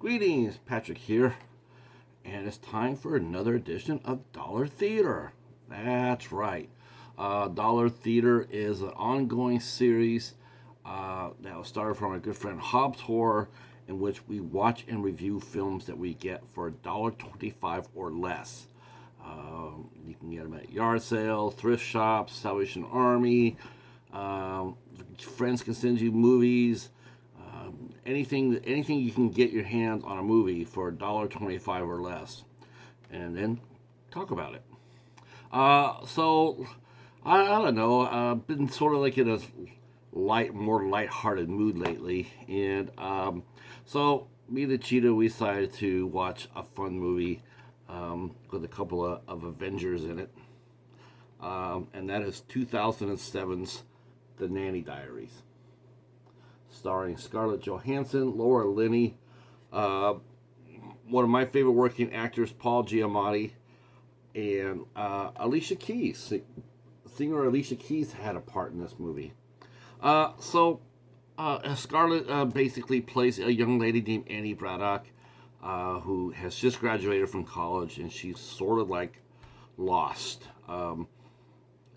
Greetings, Patrick here, and it's time for another edition of Dollar Theater. That's right. Dollar Theater is an ongoing series that was started from our good friend Hobbs Horror, in which we watch and review films that we get for $1.25 or less. You can get them at yard sales, thrift shops, Salvation Army. Friends can send you movies. Anything you can get your hands on a movie for $1.25 or less, and then talk about it. So I don't know. I've been sort of like in a more light-hearted mood lately, and so me and the Cheetah we decided to watch a fun movie with a couple of Avengers in it, and that is 2007's The Nanny Diaries, starring Scarlet Johansson, Linney, one of my favorite working actors, Paul Giamatti, and Alicia Keys. Singer Alicia Keys had a part in this movie. Scarlett basically plays a young lady named Annie Braddock, who has just graduated from college, and she's sort of like lost.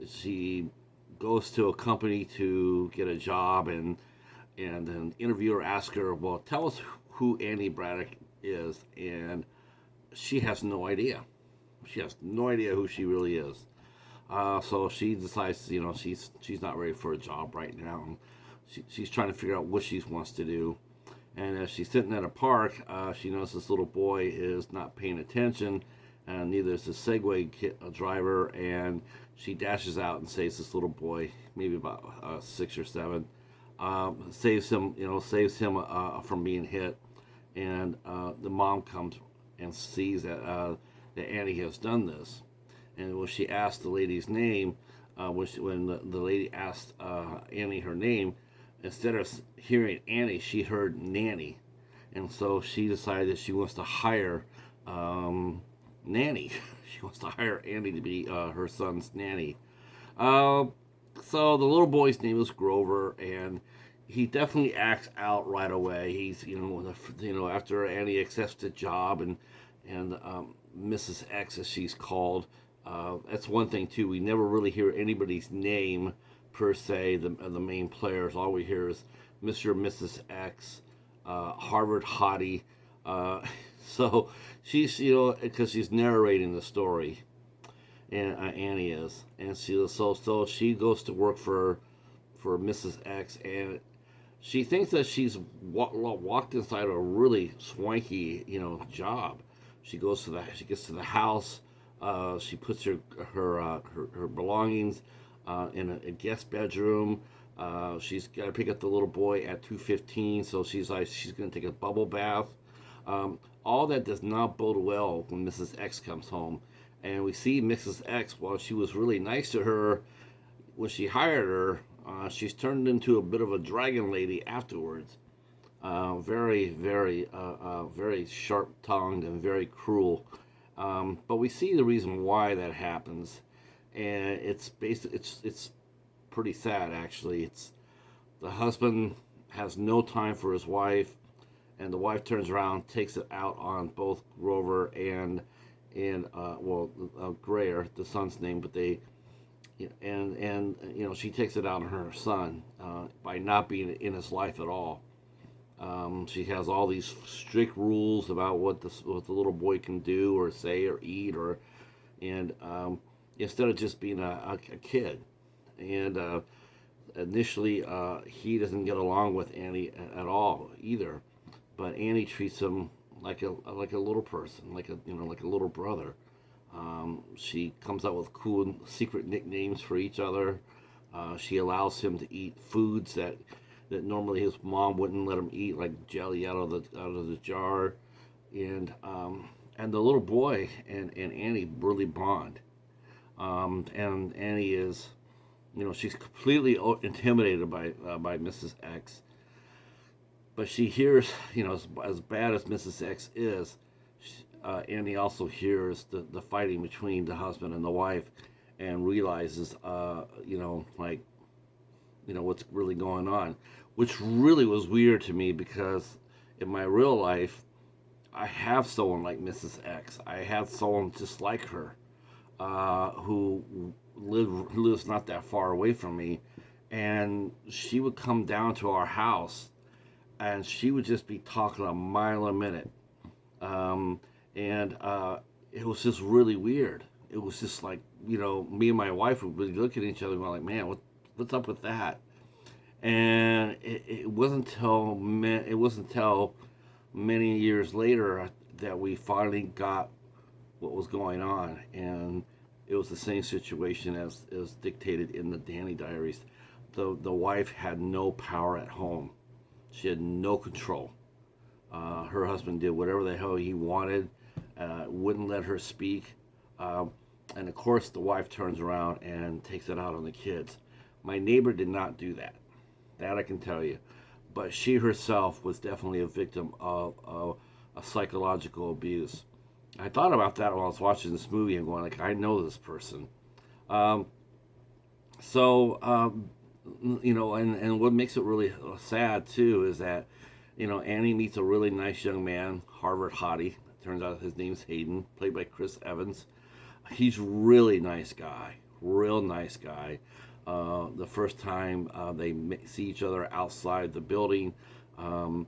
She goes to a company to get a job, and an interviewer asks her, well, tell us who Annie Braddock is, and she has no idea. She has no idea who she really is. So she decides, she's not ready for a job right now. And she's trying to figure out what she wants to do. And as she's sitting at a park, she notices this little boy is not paying attention, and neither is the Segway driver. And she dashes out and saves this little boy, maybe about 6 or 7. Saves him from being hit, and the mom comes and sees that Annie has done this, and when she asked the lady's name, when the lady asked Annie her name, instead of hearing Annie, she heard Nanny, and so she decided she wants to hire Nanny. She wants to hire Annie to be her son's nanny. So the little boy's name is Grover, and he definitely acts out right away. He's after Annie accepts the job, and Mrs. X, as she's called. That's one thing too. We never really hear anybody's name per se. The main players, all we hear is Mr. and Mrs. X, Harvard hottie. So she's because she's narrating the story, and Annie is, and so she goes to work for Mrs. X, and she thinks that she's walked inside a really swanky job. She gets to the house. She puts her belongings in a guest bedroom. She's got to pick up the little boy at 2:15, so she's going to take a bubble bath. All that does not bode well when Mrs. X comes home. And we see Mrs. X, while she was really nice to her when she hired her, she's turned into a bit of a dragon lady afterwards. Very, very, very sharp-tongued and very cruel. But we see the reason why that happens, and it's pretty sad actually. It's the husband has no time for his wife, and the wife turns around, takes it out on both Grover and Grayer, the son's name, but she takes it out on her son by not being in his life at all. She has all these strict rules about what the little boy can do or say or eat, and instead of just being a kid. And initially, he doesn't get along with Annie at all either. But Annie treats him like a little person, like a little brother. She comes up with cool secret nicknames for each other. She allows him to eat foods that normally his mom wouldn't let him eat, like jelly out of the jar. And the little boy and Annie really bond. And Annie is, she's completely intimidated by Mrs. X. But she hears, as bad as Mrs. X is, Annie also hears the fighting between the husband and the wife, and realizes, what's really going on, which really was weird to me, because in my real life, I have someone like Mrs. X. I have someone just like her, who lives not that far away from me, and she would come down to our house, and she would just be talking a mile a minute, um, and it was just really weird. It was just like, me and my wife would be looking at each other and go like, man, what's up with that? And it wasn't till many years later that we finally got what was going on, and it was the same situation as dictated in the Nanny Diaries. The wife had no power at home. She had no control. Her husband did whatever the hell he wanted, wouldn't let her speak, and of course the wife turns around and takes it out on the kids. My neighbor did not do that. That I can tell you. But she herself was definitely a victim of a psychological abuse. I thought about that while I was watching this movie and going like, I know this person. Um, so and what makes it really sad too is that Annie meets a really nice young man, Harvard hottie. Turns out his name's Hayden, played by Chris Evans. He's really nice guy, real nice guy. The first time they see each other outside the building, um,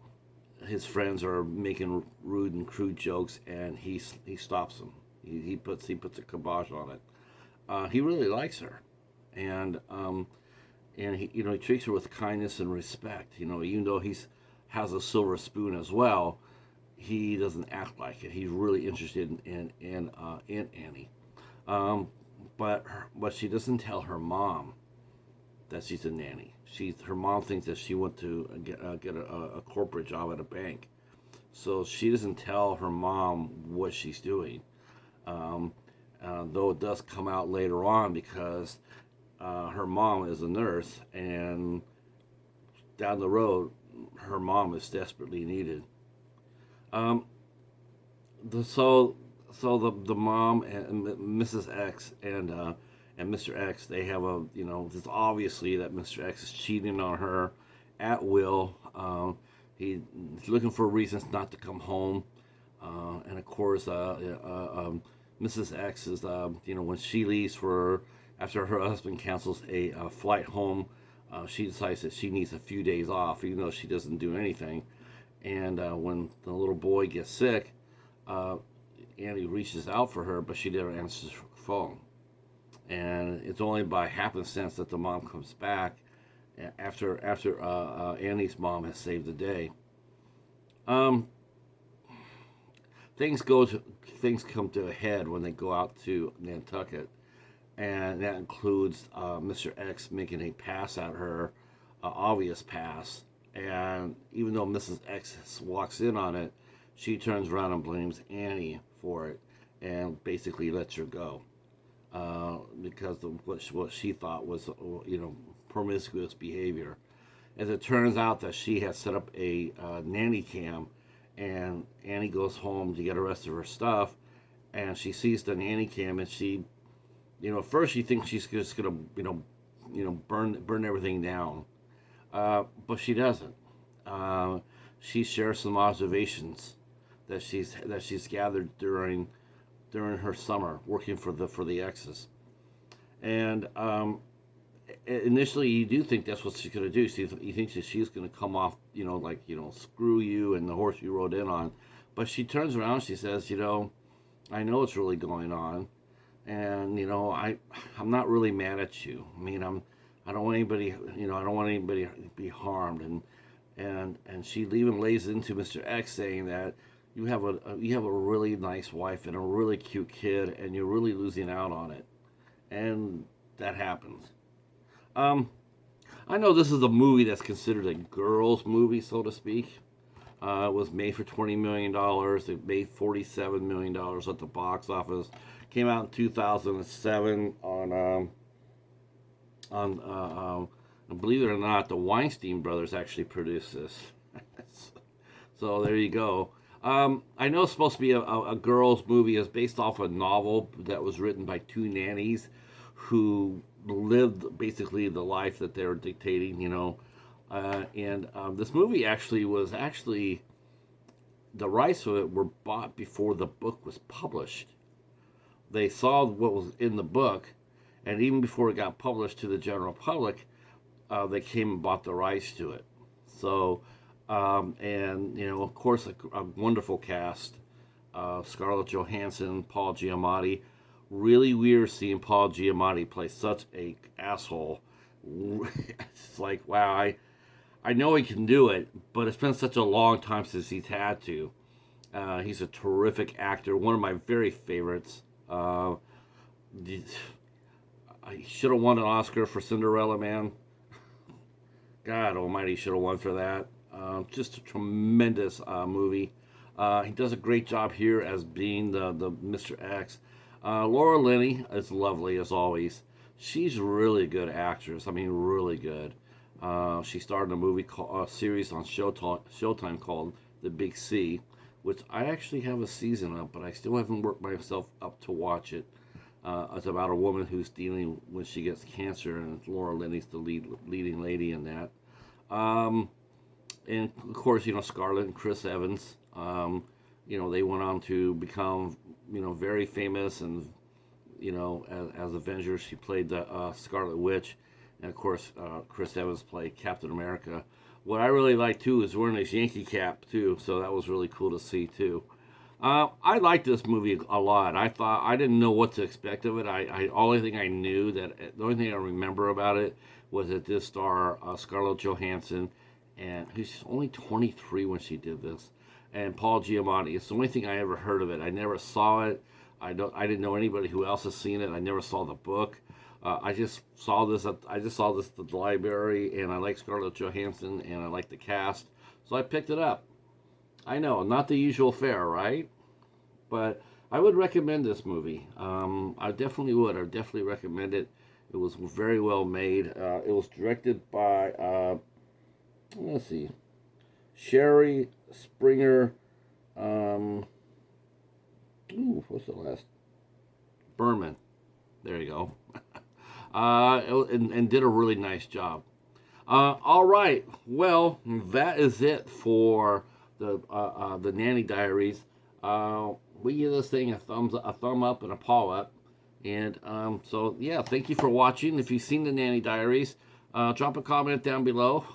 his friends are making rude and crude jokes, and he stops them. He puts a kibosh on it. He really likes her, and he treats her with kindness and respect. Even though he's has a silver spoon as well, he doesn't act like it. He's really interested in Annie, um, but she doesn't tell her mom that she's a nanny. Her mom thinks that she went to get a corporate job at a bank, so she doesn't tell her mom what she's doing. Um, though it does come out later on because her mom is a nurse, and down the road, her mom is desperately needed. Um, so the mom and Mrs. X and Mr. X, they have it's obviously that Mr. X is cheating on her at will. He's looking for reasons not to come home, and of course, Mrs. X is when she leaves for after her husband cancels a flight home, she decides that she needs a few days off, even though she doesn't do anything. And when the little boy gets sick, uh, Annie reaches out for her, but she never answers her phone. And it's only by happenstance that the mom comes back after Annie's mom has saved the day. Um, things come to a head when they go out to Nantucket, and that includes Mr. X making a pass at her, obvious pass. And even though Mrs. X walks in on it, she turns around and blames Annie for it, and basically lets her go because of what she thought was promiscuous behavior. As it turns out that she has set up a nanny cam, and Annie goes home to get the rest of her stuff, and she sees the nanny cam, and she, at first she thinks she's just gonna, burn everything down, but she doesn't. She shares some observations that she's gathered during her summer working for the X's, and initially you do think that's what she's going to do. You think that she's going to come off, screw you and the horse you rode in on, but she turns around and she says, I know what's really going on, and I'm not really mad at you. I mean, I don't want anybody, I don't want anybody to be harmed, and she even lays into Mr. X saying that you have a really nice wife and a really cute kid, and you're really losing out on it, and that happens. Um, I know this is a movie that's considered a girls' movie, so to speak. It was made for $20 million. It made $47 million at the box office. Came out in 2007 and believe it or not, the Weinstein brothers actually produced this. So there you go. I know it's supposed to be a girls' movie. It's based off a novel that was written by two nannies who lived basically the life that they were dictating, and this movie was actually the rights to it were bought before the book was published. They saw what was in the book, and even before it got published to the general public, they came and bought the rights to it. So, and of course, a wonderful cast: Scarlett Johansson, Paul Giamatti. Really weird seeing Paul Giamatti play such a asshole. It's like, wow, I know he can do it, but it's been such a long time since he's had to. He's a terrific actor, one of my very favorites. He should have won an Oscar for Cinderella Man. God Almighty, should have won for that. Just a tremendous movie. He does a great job here as being the Mr. X. Laura Linney is lovely as always. She's a really good actress. I mean, really good. She starred in a movie series on Showtime called The Big C, which I actually have a season of, but I still haven't worked myself up to watch it. It's about a woman who's dealing when she gets cancer, and Laura Linney's the leading lady in that. And of course, Scarlett and Chris Evans. They went on to become, very famous, and as Avengers, she played the Scarlet Witch, and of course, Chris Evans played Captain America. What I really like too is wearing his Yankee cap too, so that was really cool to see too. I liked this movie a lot. I didn't know what to expect of it. Only thing I knew the only thing I remember about it was that this star Scarlett Johansson, and who's only 23 when she did this, and Paul Giamatti. It's the only thing I ever heard of it. I never saw it. I didn't know anybody who else has seen it. I never saw the book. I just saw this at the library, and I like Scarlett Johansson, and I like the cast, so I picked it up. I know, not the usual fare, right? But I would recommend this movie. I definitely would. I would definitely recommend it. It was very well made. It was directed by, let's see, Sherry Springer. What's the last? Berman. There you go. And did a really nice job. All right. Well, that is it for the Nanny Diaries. We give this thing a thumb up, and a paw up. And so yeah, thank you for watching. If you've seen the Nanny Diaries, drop a comment down below.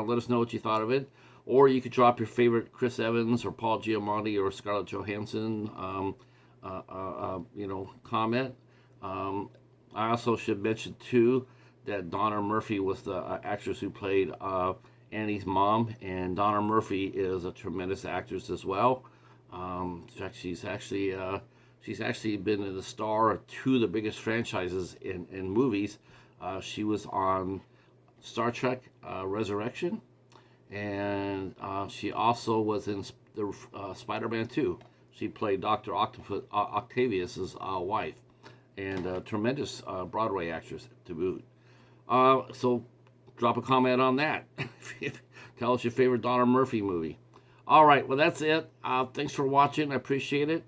Let us know what you thought of it. Or you could drop your favorite Chris Evans or Paul Giamatti or Scarlett Johansson comment. I also should mention too that Donna Murphy was the actress who played Annie's mom, and Donna Murphy is a tremendous actress as well. In fact, she's actually been the star of two of the biggest franchises in movies. She was on Star Trek Resurrection, and she also was in the Spider-Man 2. She played Dr. Octavius's wife, and a tremendous Broadway actress to boot. So drop a comment on that. Tell us your favorite Donna Murphy movie. All right, well, that's it. Thanks for watching. I appreciate it.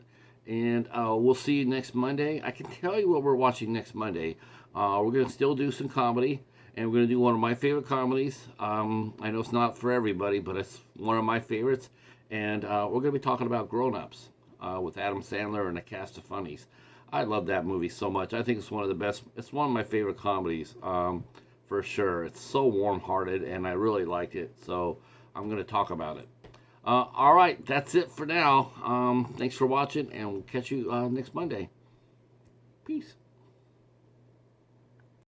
And we'll see you next Monday. I can tell you what we're watching next Monday. We're going to still do some comedy, and we're going to do one of my favorite comedies. I know it's not for everybody, but it's one of my favorites. And we're going to be talking about Grown Ups with Adam Sandler and a cast of funnies. I love that movie so much. I think it's one of the best. It's one of my favorite comedies, for sure. It's so warm-hearted, and I really liked it. So I'm going to talk about it. All right, that's it for now. Thanks for watching, and we'll catch you next Monday. Peace.